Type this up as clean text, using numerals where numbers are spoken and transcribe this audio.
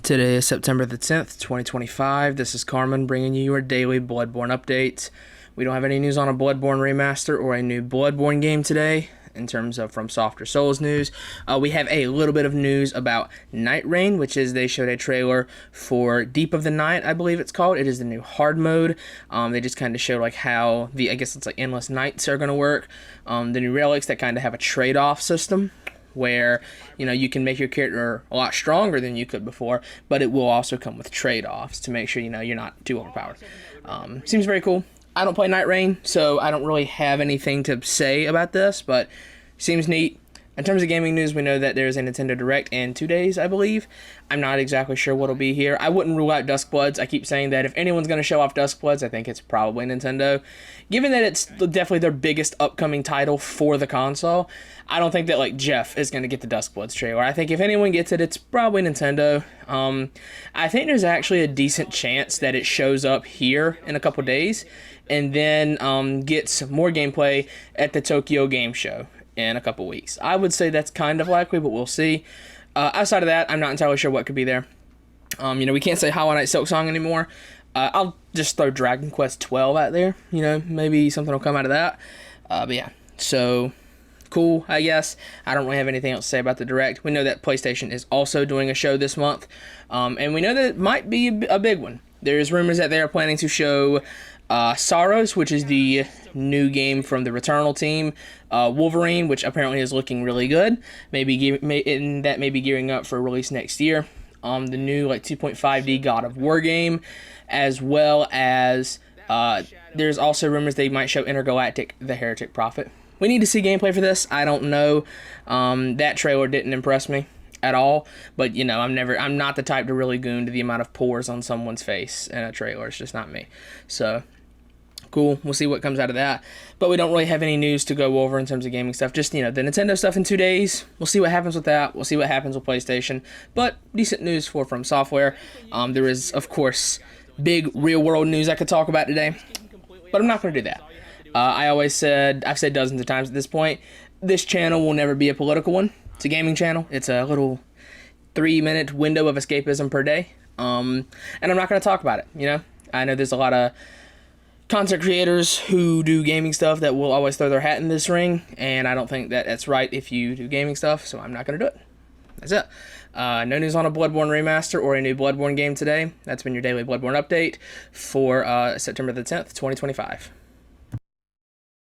Today is September the 10th, 2025. This is Carmen bringing you your daily Bloodborne update. We don't have any news on a Bloodborne remaster or a new Bloodborne game today in terms of From Softer Souls news. We have a little bit of news about Night Rain, which is they showed a trailer for Deep of the Night, I believe it's called. It is the new hard mode. They just kind of showed like how I guess it's like endless nights are going to work. The new relics that kind of have a trade-off system, where you can make your character a lot stronger than you could before, but it will also come with trade-offs to make sure you're not too overpowered. Seems very cool. I don't play Night Rain, so I don't really have anything to say about this, but seems neat. In terms of gaming news, we know that there's a Nintendo Direct in 2 days, I believe. I'm not exactly sure what'll be here. I wouldn't rule out Duskbloods. I keep saying that if anyone's going to show off Duskbloods, I think it's probably Nintendo. Given that it's definitely their biggest upcoming title for the console, I don't think that like Jeff is going to get the Duskbloods trailer. I think if anyone gets it, it's probably Nintendo. I think there's actually a decent chance that it shows up here in a couple days, and then gets more gameplay at the Tokyo Game Show in a couple weeks. I would say that's kind of likely, but we'll see. Outside of that, I'm not entirely sure what could be there. We can't say Hollow Knight Silksong anymore. I'll just throw Dragon Quest 12 out there. Maybe something will come out of that. But yeah, so cool, I guess. I don't really have anything else to say about the Direct. We know that PlayStation is also doing a show this month, and we know that it might be a big one. There's rumors that they are planning to show Saros, which is the new game from the Returnal team, Wolverine, which apparently is looking really good, may be gearing up for release next year, the new 2.5D God of War game, as well as there's also rumors they might show Intergalactic: The Heretic Prophet. We need to see gameplay for this. I don't know. That trailer didn't impress me at all, but I'm not the type to really goon to the amount of pores on someone's face in a trailer. It's just not me. So cool, we'll see what comes out of that, but we don't really have any news to go over in terms of gaming stuff. Just the Nintendo stuff in 2 days. We'll see what happens with that. We'll see what happens with PlayStation, but decent news for From Software. There is of course big real world news I could talk about today, but I'm not going to do that. I've said dozens of times at this point, this channel will never be a political one. It's a gaming channel. It's a little 3-minute window of escapism per day. And I'm not going to talk about it. I know there's a lot of content creators who do gaming stuff that will always throw their hat in this ring, and I don't think that that's right if you do gaming stuff, so I'm not going to do it. That's it. No news on a Bloodborne remaster or a new Bloodborne game today. That's been your daily Bloodborne update for September the 10th, 2025.